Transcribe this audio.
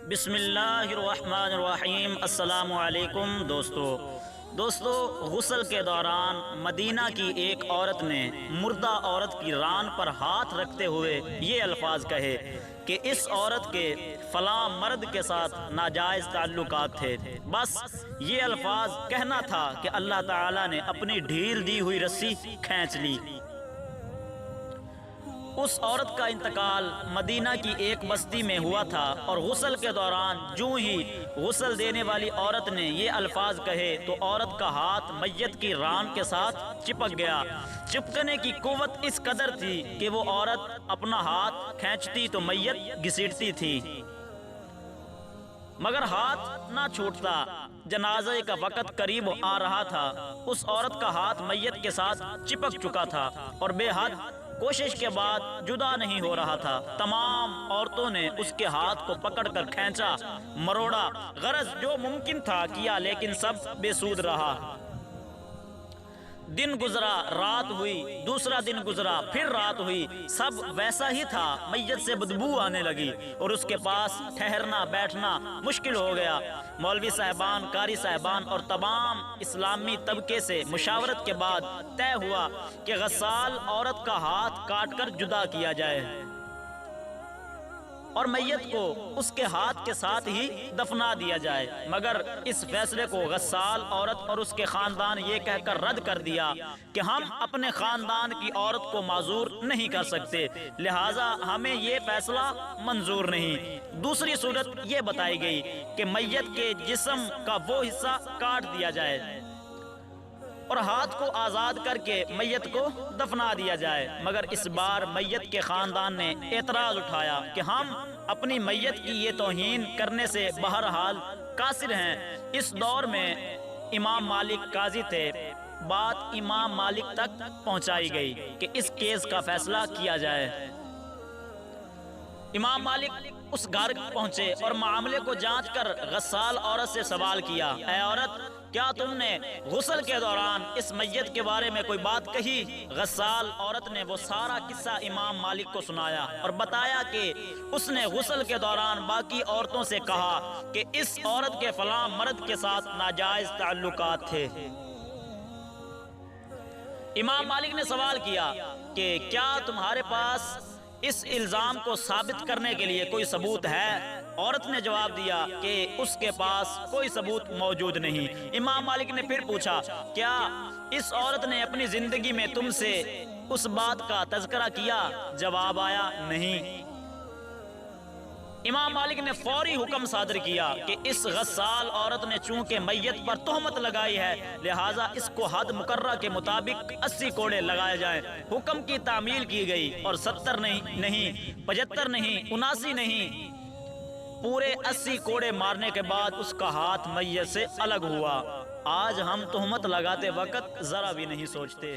بسم اللہ الرحمن الرحیم۔ السلام علیکم دوستو، غسل کے دوران مدینہ کی ایک عورت نے مردہ عورت کی ران پر ہاتھ رکھتے ہوئے یہ الفاظ کہے کہ اس عورت کے فلاں مرد کے ساتھ ناجائز تعلقات تھے۔ بس یہ الفاظ کہنا تھا کہ اللہ تعالیٰ نے اپنی ڈھیل دی ہوئی رسی کھینچ لی۔ اس عورت کا انتقال مدینہ کی ایک بستی میں ہوا تھا، اور غسل کے دوران جو ہی غسل دینے والی عورت نے یہ الفاظ کہے تو عورت کا ہاتھ میت کی ران کے ساتھ چپک گیا۔ چپکنے کی قوت اس قدر تھی کہ وہ عورت اپنا ہاتھ کھینچتی تو میت گھسیٹتی تھی، مگر ہاتھ نہ چھوٹتا۔ جنازے کا وقت قریب آ رہا تھا، اس عورت کا ہاتھ میت کے ساتھ چپک چکا تھا اور بے حد کوشش کے بعد جدا نہیں ہو رہا تھا۔ تمام عورتوں نے اس کے ہاتھ کو پکڑ کر کھینچا، مروڑا، غرض جو ممکن تھا کیا، لیکن سب بے سود رہا۔ دن گزرا، رات ہوئی، دوسرا دن گزرا، پھر رات ہوئی، سب ویسا ہی تھا۔ میت سے بدبو آنے لگی اور اس کے پاس ٹھہرنا بیٹھنا مشکل ہو گیا۔ مولوی صاحبان، قاری صاحبان اور تمام اسلامی طبقے سے مشاورت کے بعد طے ہوا کہ غسال عورت کا ہاتھ کاٹ کر جدا کیا جائے اور میت کو اس کے ہاتھ کے ساتھ ہی دفنا دیا جائے، مگر اس فیصلے کو غسال عورت اور اس کے خاندان یہ کہہ کر رد کر دیا کہ ہم اپنے خاندان کی عورت کو معذور نہیں کر سکتے، لہٰذا ہمیں یہ فیصلہ منظور نہیں۔ دوسری صورت یہ بتائی گئی کہ میت کے جسم کا وہ حصہ کاٹ دیا جائے اور ہاتھ کو آزاد کر کے میت کو دفنا دیا جائے، مگر اس بار میت کے خاندان نے اعتراض اٹھایا کہ ہم اپنی میت کی یہ توہین کرنے سے بہرحال قاصر ہیں۔ اس دور میں امام مالک قاضی تھے۔ بات امام مالک تک پہنچائی گئی کہ اس کیس کا فیصلہ کیا جائے۔ امام مالک اس گھر پہنچے اور معاملے کو جانچ کر غسال عورت سے سوال کیا، اے عورت، کیا تم نے غسل کے دوران اس میت کے بارے میں کوئی بات کہی؟ غسال عورت نے وہ سارا قصہ امام مالک کو سنایا اور بتایا کہ اس نے غسل کے دوران باقی عورتوں سے کہا کہ اس عورت کے فلاں مرد کے ساتھ ناجائز تعلقات تھے۔ امام مالک نے سوال کیا کہ کیا تمہارے پاس اس الزام کو ثابت کرنے کے لیے کوئی ثبوت ہے؟ عورت نے جواب دیا کہ اس کے پاس کوئی ثبوت موجود نہیں۔ امام مالک نے پھر پوچھا، کیا اس عورت نے اپنی زندگی میں تم سے اس بات کا تذکرہ کیا؟ جواب آیا، نہیں۔ امام مالک نے فوری حکم صادر کیا کہ اس غسال عورت نے چونکہ میت پر تہمت لگائی ہے، لہٰذا اس کو حد مقررہ کے مطابق 80 کوڑے لگائے جائیں۔ حکم کی تعمیل کی گئی اور 70 نہیں، 75 نہیں، 79 نہیں، پورے 80 کوڑے مارنے کے بعد اس کا ہاتھ میت سے الگ ہوا۔ آج ہم تہمت لگاتے وقت ذرا بھی نہیں سوچتے۔